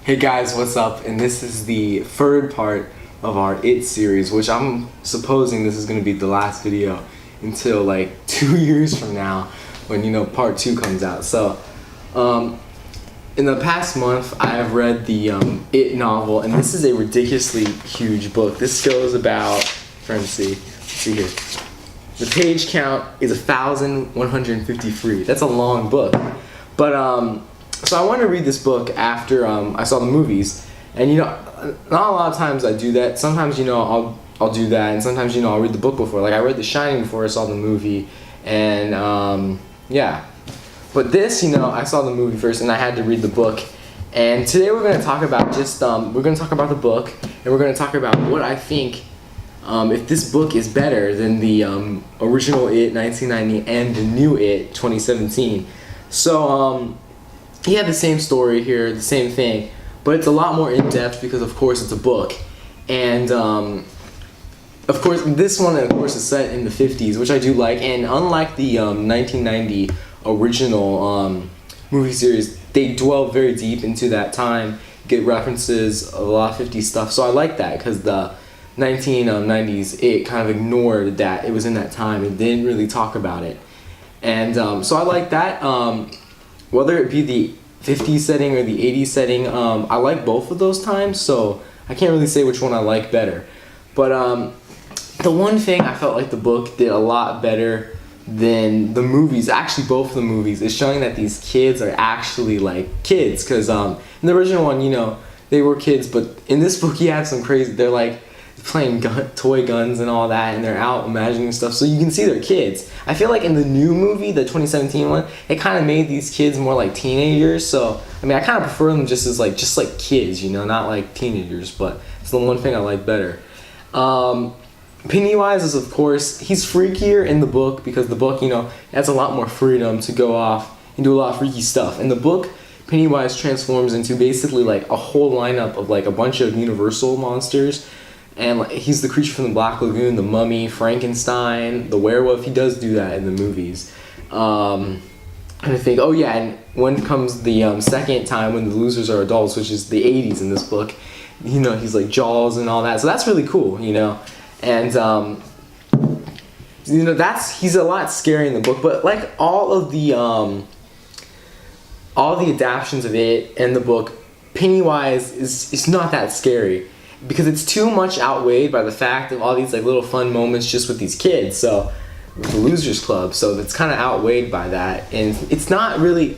Hey guys, what's up? And this is the third part of our It series, which I'm supposing this is going to be the last video until like 2 years from now when, part 2 comes out. So, in the past month, I have read the It novel, and this is a ridiculously huge book. This goes about, trying to see, let's see here. The page count is 1,153. That's a long book. But, so I wanted to read this book after I saw the movies, and not a lot of times I do that. Sometimes I'll do that, and sometimes I'll read the book before. Like I read The Shining before I saw the movie, and yeah. But this, I saw the movie first, and I had to read the book. And today we're going to talk about we're going to talk about the book, and we're going to talk about what I think if this book is better than the original It 1990 and the new It 2017. So he had the same story here, the same thing, but it's a lot more in-depth because, of course, it's a book. And, of course, this one, of course, is set in the 50s, which I do like. And unlike the 1990 original movie series, they dwell very deep into that time, get references, a lot of 50s stuff. So I like that because the 1990s, it kind of ignored that it was in that time and didn't really talk about it. And so I like that. Whether it be the 50s setting or the 80s setting, I like both of those times, so I can't really say which one I like better. But the one thing I felt like the book did a lot better than the movies, actually both of the movies, is showing that these kids are actually like kids. Because in the original one, they were kids, but in this book you have some crazy, they're like playing toy guns and all that, and they're out imagining stuff, so you can see they're kids. I feel like in the new movie, the 2017 one, it kind of made these kids more like teenagers. So I kind of prefer them just like kids, not like teenagers. But it's the one thing I like better. Pennywise is, of course, he's freakier in the book because the book, has a lot more freedom to go off and do a lot of freaky stuff. In the book, Pennywise transforms into basically like a whole lineup of like a bunch of Universal monsters. And he's the creature from the Black Lagoon, the mummy, Frankenstein, the werewolf. He does do that in the movies. And I think, oh yeah, and when comes the second time when the losers are adults, which is the 80s in this book, he's like Jaws and all that. So that's really cool, And, he's a lot scary in the book. But like all the adaptions of it and the book, Pennywise is not that scary, because it's too much outweighed by the fact of all these like little fun moments just with these kids. So with the Losers Club, so it's kind of outweighed by that, and it's not really.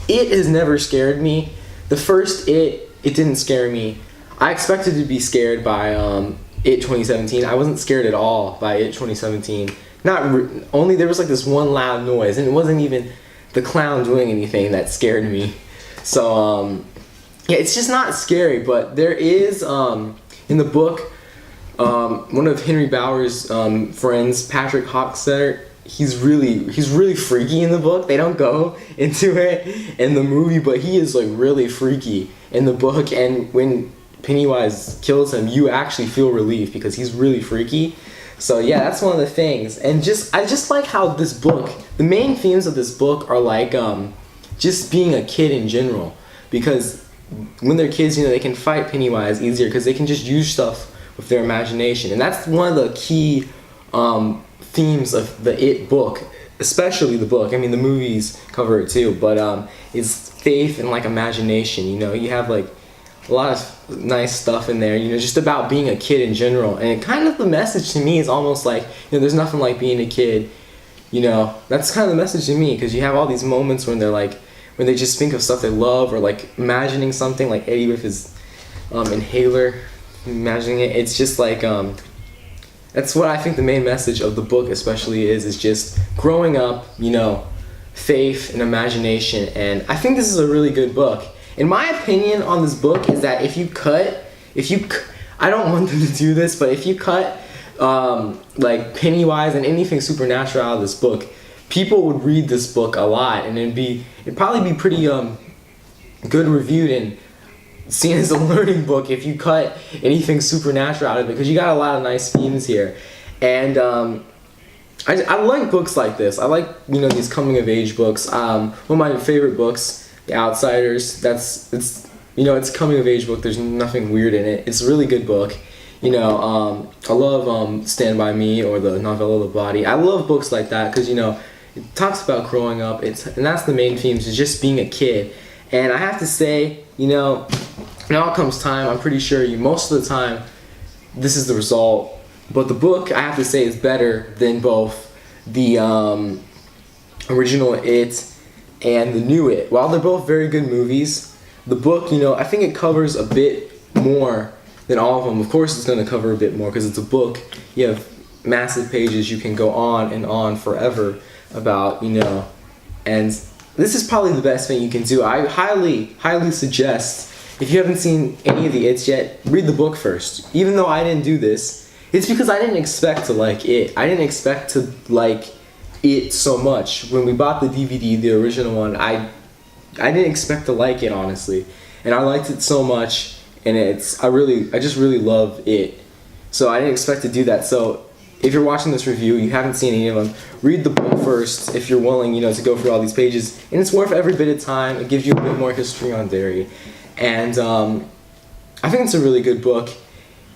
It has never scared me. The first it didn't scare me. I expected to be scared by It 2017. I wasn't scared at all by It 2017. Only there was like this one loud noise, and it wasn't even the clown doing anything that scared me. So yeah, it's just not scary. But there is in the book one of Henry Bauer's friends, Patrick Hockstetter. He's really freaky in the book. They don't go into it in the movie, but he is like really freaky in the book. And when Pennywise kills him, you actually feel relief because he's really freaky. So yeah, that's one of the things. And I just like how this book, the main themes of this book are like just being a kid in general, because when they're kids, they can fight Pennywise easier because they can just use stuff with their imagination. And that's one of the key themes of the It book, especially the book. The movies cover it too, but it's faith and like imagination. You have like a lot of nice stuff in there, just about being a kid in general. And kind of the message to me is almost like, there's nothing like being a kid. That's kind of the message to me, because you have all these moments when they're like, when they just think of stuff they love, or like imagining something, like Eddie with his inhaler, imagining it. It's just like that's what I think the main message of the book especially is just growing up, faith and imagination. And I think this is a really good book. In my opinion on this book is that if you I don't want them to do this, but if you cut like Pennywise and anything supernatural out of this book, people would read this book a lot, and it'd probably be pretty good reviewed and seen as a learning book if you cut anything supernatural out of it, because you got a lot of nice themes here. And I like books like this. I like these coming of age books. One of my favorite books, The Outsiders. It's You know, it's a coming of age book. There's nothing weird in it. It's a really good book. You know, I love Stand By Me or the novella The Body. I love books like that because, you know, it talks about growing up. And that's the main themes, is just being a kid. And I have to say, you know, now it comes time, I'm pretty sure most of the time, this is the result. But the book, I have to say, is better than both the original It and the new It. While they're both very good movies, the book, you know, I think it covers a bit more than all of them. Of course, it's going to cover a bit more because it's a book. You have massive pages. You can go on and on forever about, you know, and this is probably the best thing you can do. I highly suggest, if you haven't seen any of the It's yet, read the book first. Even though I didn't do this, it's because I didn't expect to like it. I didn't expect to like it so much. When we bought the DVD, the original one, I didn't expect to like it, honestly. And I liked it so much, and I just really love it. So I didn't expect to do that. So if you're watching this review, you haven't seen any of them, read the book first if you're willing, you know, to go through all these pages. And it's worth every bit of time. It gives you a bit more history on Derry. And I think it's a really good book.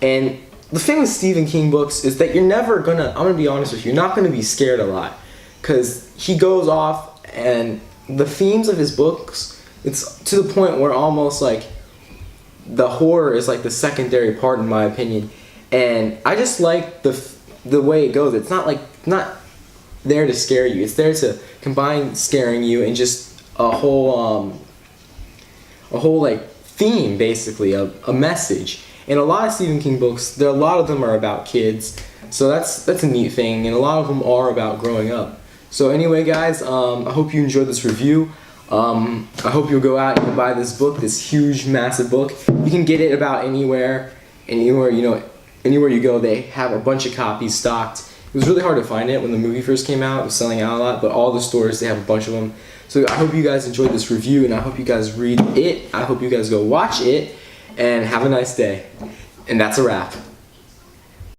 And the thing with Stephen King books is that you're never gonna, I'm gonna be honest with you, you're not gonna be scared a lot. Because he goes off, and the themes of his books, it's to the point where almost like the horror is like the secondary part, in my opinion. And I just like the way it goes. It's not there to scare you. It's there to combine scaring you and just a whole like theme, basically, a message. And a lot of Stephen King books, a lot of them are about kids, so that's a neat thing, and a lot of them are about growing up. So anyway, guys, I hope you enjoyed this review. I hope you'll go out and buy this book, this huge, massive book. You can get it about anywhere, you know, anywhere you go. They have a bunch of copies stocked. It was really hard to find it when the movie first came out. It was selling out a lot, but all the stores, they have a bunch of them. So I hope you guys enjoyed this review, and I hope you guys read it. I hope you guys go watch it, and have a nice day. And that's a wrap.